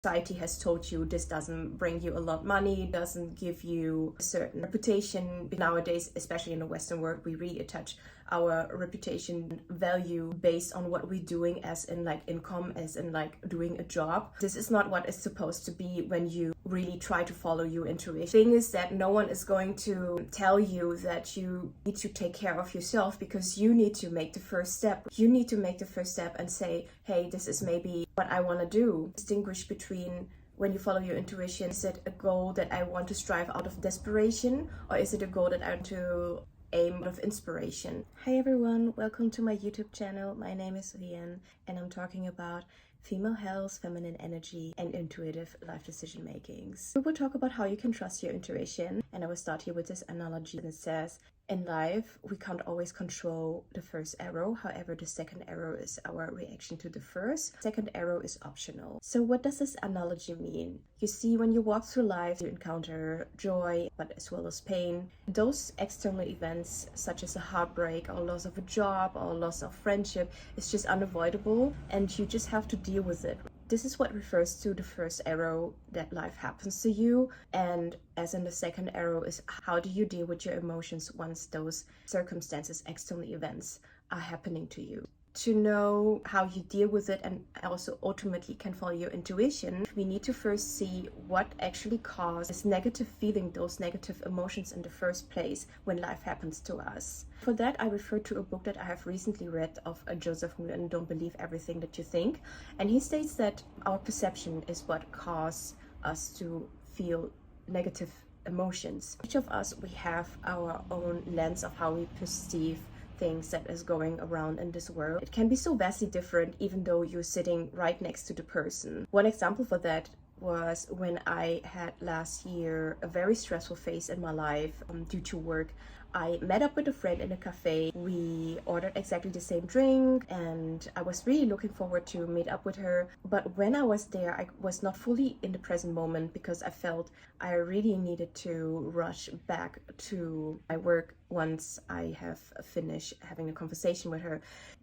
society has told you this doesn't bring you a lot of money, doesn't give you a certain reputation. Nowadays, especially in the Western world, we really attach our reputation value based on what we're doing, as in like income, as in like doing a job. This is not what it's supposed to be when you really try to follow your intuition. The thing is that no one is going to tell you that you need to take care of yourself, because you need to make the first step. You need to make the first step and say, hey, this is maybe what I want to do. Distinguish between when you follow your intuition. Is it a goal that I want to strive out of desperation, or is it a goal that I want to aim of inspiration? Hi everyone, welcome to my YouTube channel. My name is Rian and I'm talking about female health, feminine energy, and intuitive life decision makings. We will talk about how you can trust your intuition, and I will start here with this analogy, and it says, in life, we can't always control the first arrow. However, the second arrow is our reaction to the first. Second arrow is optional. So what does this analogy mean? You see, when you walk through life, you encounter joy, but as well as pain. Those external events, such as a heartbreak or loss of a job or loss of friendship, is just unavoidable, and you just have to deal with it. This is what refers to the first arrow, that life happens to you, and as in the second arrow is how do you deal with your emotions once those circumstances, external events are happening to you. To know how you deal with it and also ultimately can follow your intuition, we need to first see what actually caused this negative feeling, those negative emotions in the first place when life happens to us. For that, I refer to a book that I have recently read of Joseph Nguyen, Don't Believe Everything That You Think. And he states that our perception is what causes us to feel negative emotions. Each of us, we have our own lens of how we perceive things that is going around in this world. It can be so vastly different even though you're sitting right next to the person. One example for that was when I had last year a very stressful phase in my life due to work. I met up with a friend in a cafe. We ordered exactly the same drink and I was really looking forward to meet up with her. But when I was there, I was not fully in the present moment because I felt I really needed to rush back to my work once I have finished having a conversation with her.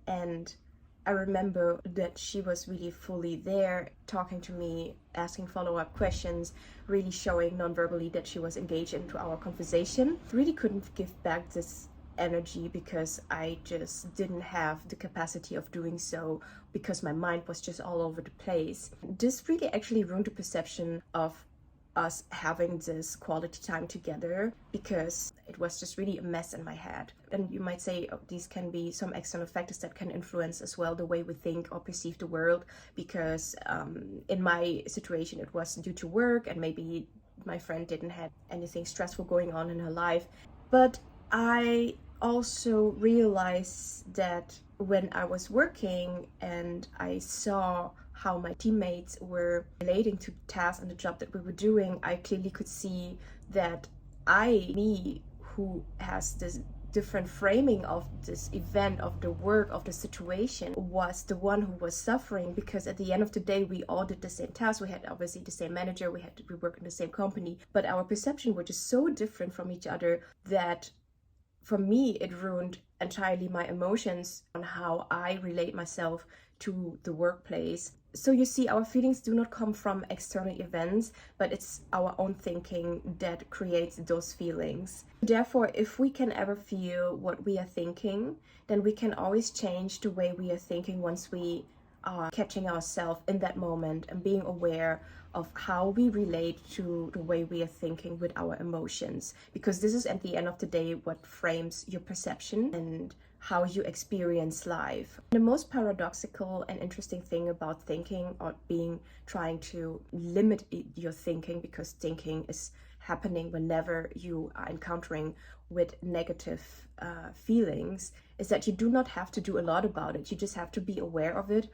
And I remember that she was really fully there, talking to me, asking follow-up questions, really showing non-verbally that she was engaged into our conversation. Really couldn't give back this energy because I just didn't have the capacity of doing so because my mind was just all over the place. This really actually ruined the perception of us having this quality time together because it was just really a mess in my head. And you might say, oh, these can be some external factors that can influence as well the way we think or perceive the world, because in my situation it was due to work and maybe my friend didn't have anything stressful going on in her life. But I also realized that when I was working and I saw how my teammates were relating to tasks and the job that we were doing, I clearly could see that me, who has this different framing of this event, of the work, of the situation, was the one who was suffering, because at the end of the day, we all did the same task. We had obviously the same manager, we worked in the same company, but our perception was just so different from each other that for me, it ruined entirely my emotions on how I relate myself to the workplace. So you see, our feelings do not come from external events, but it's our own thinking that creates those feelings. Therefore, if we can ever feel what we are thinking, then we can always change the way we are thinking once we are catching ourselves in that moment and being aware of how we relate to the way we are thinking with our emotions, because this is at the end of the day what frames your perception and how you experience life. The most paradoxical and interesting thing about thinking, or trying to limit your thinking, because thinking is happening whenever you are encountering with negative feelings, is that you do not have to do a lot about it. You just have to be aware of it.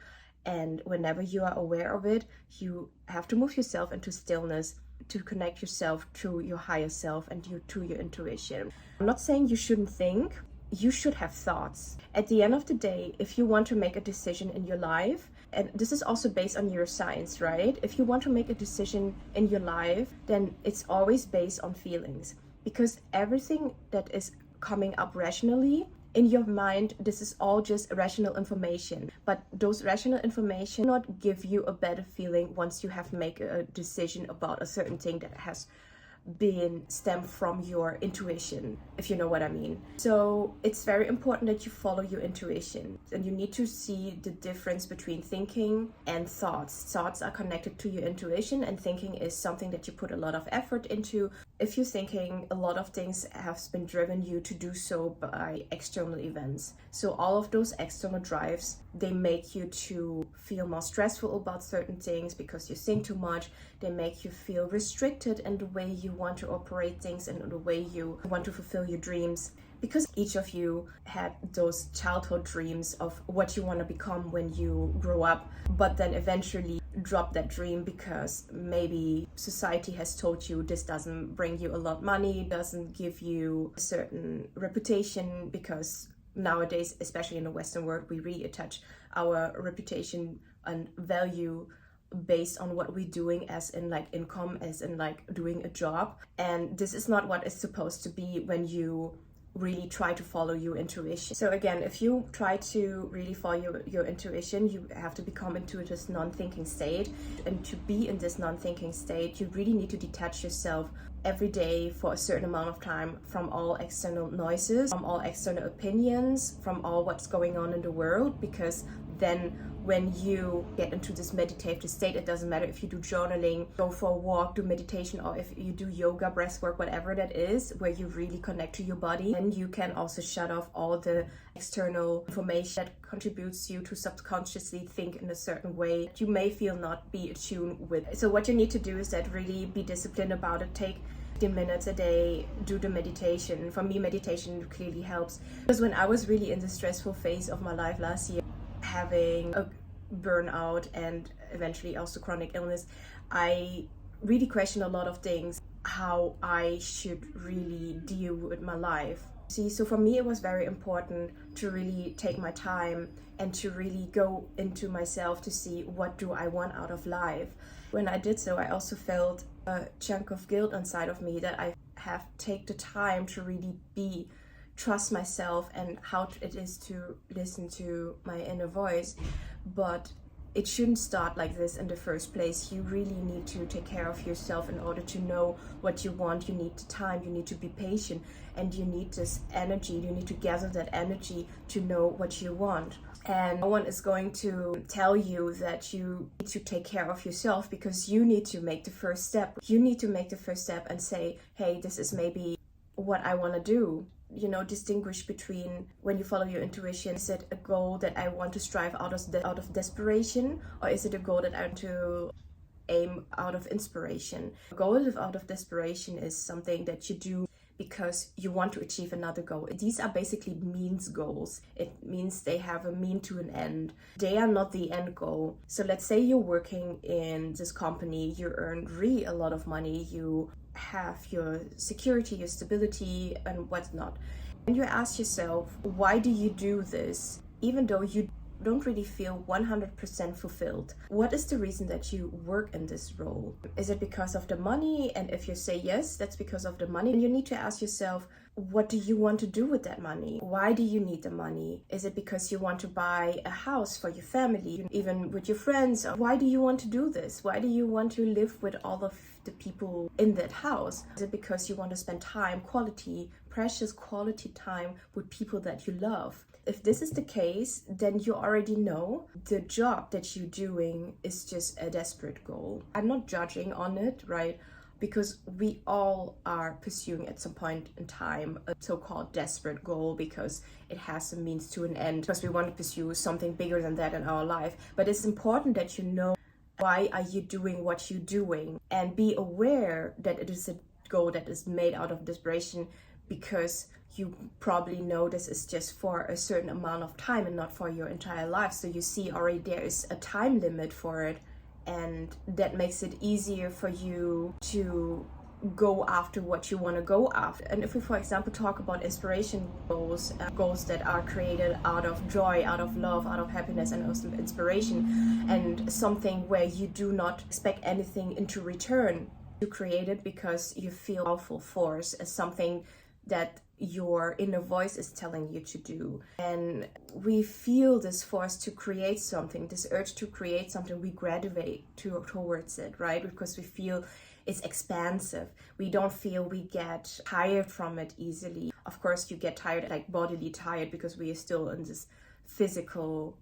And whenever you are aware of it, you have to move yourself into stillness to connect yourself to your higher self and to your intuition. I'm not saying you shouldn't think. You should have thoughts. At the end of the day, if you want to make a decision in your life, and this is also based on neuroscience, right? If you want to make a decision in your life, then it's always based on feelings, because everything that is coming up rationally In your mind, this is all just rational information, but those rational information not give you a better feeling once you have made a decision about a certain thing that has been stemmed from your intuition, if you know what I mean. So it's very important that you follow your intuition, and you need to see the difference between thinking and thoughts. Thoughts are connected to your intuition, and thinking is something that you put a lot of effort into. If you're thinking, a lot of things have been driven you to do so by external events. So all of those external drives, they make you to feel more stressful about certain things because you think too much. They make you feel restricted in the way you want to operate things and the way you want to fulfill your dreams. Because each of you had those childhood dreams of what you want to become when you grow up, but then eventually drop that dream because maybe society has told you this doesn't bring you a lot of money, doesn't give you a certain reputation, because nowadays, especially in the Western world, we really attach our reputation and value based on what we're doing, as in like income, as in like doing a job. And this is not what it's supposed to be when you really try to follow your intuition. So again, if you try to really follow your intuition, you have to become into this non-thinking state. And to be in this non-thinking state, you really need to detach yourself every day for a certain amount of time from all external noises, from all external opinions, from all what's going on in the world. Because then when you get into this meditative state, it doesn't matter if you do journaling, go for a walk, do meditation, or if you do yoga, breath work, whatever that is, where you really connect to your body. And you can also shut off all the external information that contributes you to subconsciously think in a certain way that you may feel not be attuned with. So what you need to do is that really be disciplined about it. Take 15 minutes a day, do the meditation. For me, meditation clearly helps, because when I was really in the stressful phase of my life last year, having a burnout and eventually also chronic illness, I really questioned a lot of things, how I should really deal with my life. See, so for me it was very important to really take my time and to really go into myself to see what do I want out of life. When I did so, I also felt a chunk of guilt inside of me that I have take the time to really trust myself and how it is to listen to my inner voice. But it shouldn't start like this in the first place. You really need to take care of yourself in order to know what you want. You need the time, you need to be patient, and you need this energy. You need to gather that energy to know what you want. And no one is going to tell you that you need to take care of yourself, because you need to make the first step. You need to make the first step and say, hey, this is maybe what I want to do. You know, distinguish between when you follow your intuition. Is it a goal that I want to strive out of desperation, or is it a goal that I want to aim out of inspiration? A goal out of desperation is something that you do because you want to achieve another goal. These are basically means goals. It means they have a mean to an end. They are not the end goal. So let's say you're working in this company, you earn really a lot of money, you have your security, your stability, and whatnot. And you ask yourself, why do you do this? Even though you don't really feel 100% fulfilled. What is the reason that you work in this role? Is it because of the money? And if you say yes, that's because of the money. And you need to ask yourself, what do you want to do with that money? Why do you need the money? Is it because you want to buy a house for your family, even with your friends? Why do you want to do this? Why do you want to live with all of the people in that house? Is it because you want to spend time, precious quality time with people that you love? If this is the case, then you already know the job that you're doing is just a desperate goal. I'm not judging on it, right? Because we all are pursuing at some point in time a so-called desperate goal, because it has a means to an end, because we want to pursue something bigger than that in our life. But it's important that you know why are you doing what you're doing, and be aware that it is a goal that is made out of desperation, because you probably know this is just for a certain amount of time and not for your entire life. So you see already there is a time limit for it, and that makes it easier for you to go after what you want to go after. And if we, for example, talk about inspiration goals, goals that are created out of joy, out of love, out of happiness, and also inspiration, and something where you do not expect anything into return. You create it because you feel powerful force as something that your inner voice is telling you to do. And we feel this force to create something, this urge to create something. We graduate towards it, right? Because we feel it's expansive. We don't feel we get tired from it easily. Of course, you get tired, like bodily tired, because we are still in this physical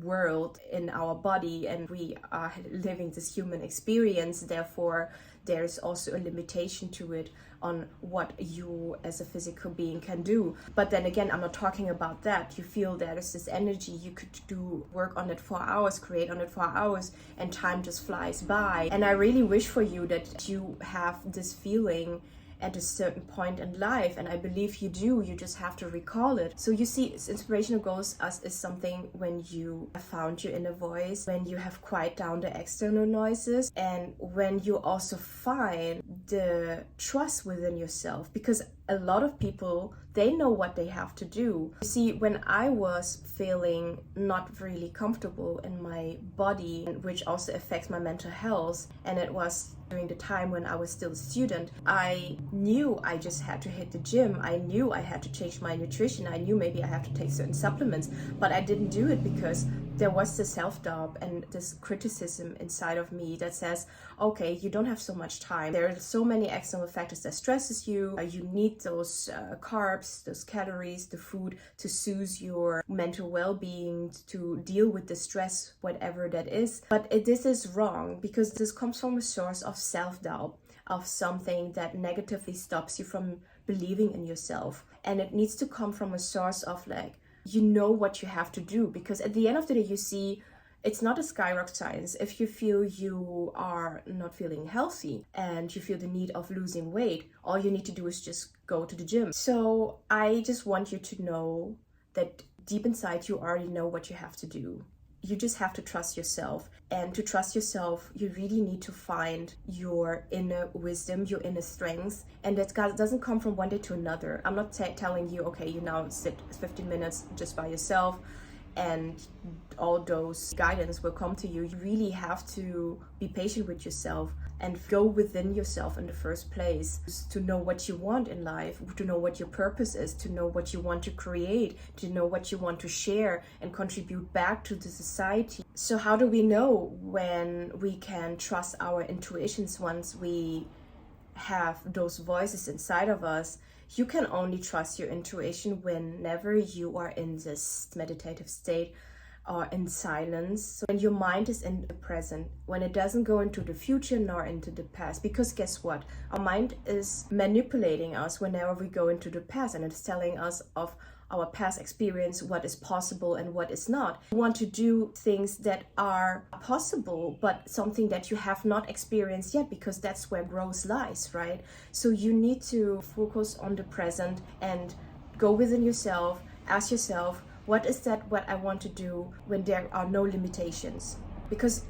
world in our body, and we are living this human experience. Therefore, there's also a limitation to it on what you as a physical being can do. But then again, I'm not talking about that. You feel there's this energy, you could do work on it for hours, create on it for hours, and time just flies by. And I really wish for you that you have this feeling at a certain point in life, and I believe you do. You just have to recall it. So you see, inspirational goals is something when you have found your inner voice, when you have quiet down the external noises, and when you also find the trust within yourself. Because a lot of people, they know what they have to do. You see, when I was feeling not really comfortable in my body, which also affects my mental health, and it was during the time when I was still a student, I knew I just had to hit the gym. I knew I had to change my nutrition. I knew maybe I have to take certain supplements, but I didn't do it because there was this self-doubt and this criticism inside of me that says, okay, you don't have so much time. There are so many external factors that stresses you. You need those carbs, those calories, the food to soothe your mental well-being, to deal with the stress, whatever that is. But this is wrong, because this comes from a source of self-doubt, of something that negatively stops you from believing in yourself. And it needs to come from a source of like, you know what you have to do. Because at the end of the day, you see, it's not a skyrock science. If you feel you are not feeling healthy and you feel the need of losing weight, all you need to do is just go to the gym. So I just want you to know that deep inside you already know what you have to do. You just have to trust yourself. And to trust yourself, you really need to find your inner wisdom, your inner strengths. And that doesn't come from one day to another. I'm not telling you, okay, you now sit 15 minutes just by yourself and all those guidance will come to you. You really have to be patient with yourself and go within yourself in the first place, to know what you want in life, to know what your purpose is, to know what you want to create, to know what you want to share and contribute back to the society. So how do we know when we can trust our intuitions once we have those voices inside of us? You can only trust your intuition whenever you are in this meditative state or in silence. So when your mind is in the present, when it doesn't go into the future nor into the past. Because guess what? Our mind is manipulating us whenever we go into the past, and it's telling us of our past experience, what is possible and what is not. You want to do things that are possible, but something that you have not experienced yet, because that's where growth lies, right? So you need to focus on the present and go within yourself, ask yourself, what is that what I want to do when there are no limitations? Because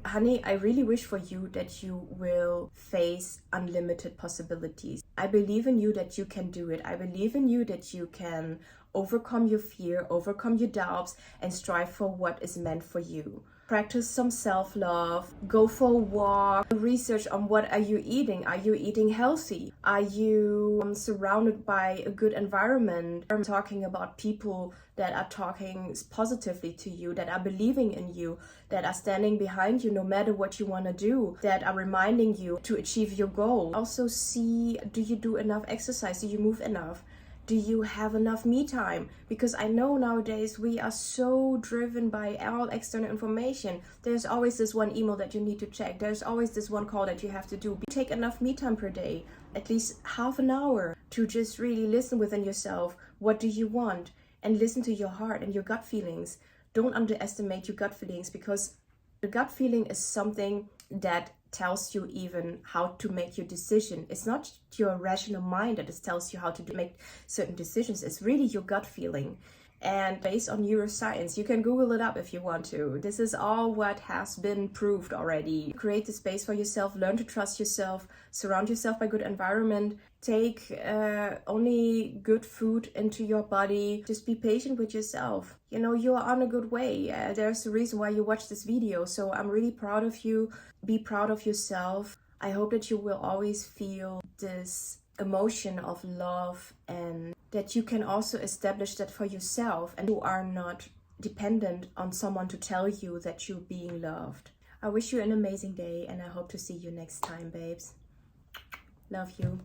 honey, I really wish for you that you will face unlimited possibilities. I believe in you that you can do it. I believe in you that you can overcome your fear, overcome your doubts, and strive for what is meant for you. Practice some self-love, go for a walk, research on what are you eating. Are you eating healthy? Are you surrounded by a good environment? I'm talking about people that are talking positively to you, that are believing in you, that are standing behind you no matter what you want to do, that are reminding you to achieve your goal. Also see, do you do enough exercise? Do you move enough? Do you have enough me time? Because I know nowadays we are so driven by all external information. There's always this one email that you need to check. There's always this one call that you have to do. Take enough me time per day, at least half an hour, to just really listen within yourself. What do you want? And listen to your heart and your gut feelings. Don't underestimate your gut feelings, because the gut feeling is something that tells you even how to make your decision. It's not your rational mind that tells you how to make certain decisions. It's really your gut feeling. And based on neuroscience, you can Google it up if you want to. This is all what has been proved already. Create the space for yourself, learn to trust yourself, surround yourself by good environment, take only good food into your body. Just be patient with yourself. You know, you are on a good way. There's a reason why you watch this video. So I'm really proud of you. Be proud of yourself. I hope that you will always feel this emotion of love, and that you can also establish that for yourself and you are not dependent on someone to tell you that you're being loved. I wish you an amazing day and I hope to see you next time, babes. Love you.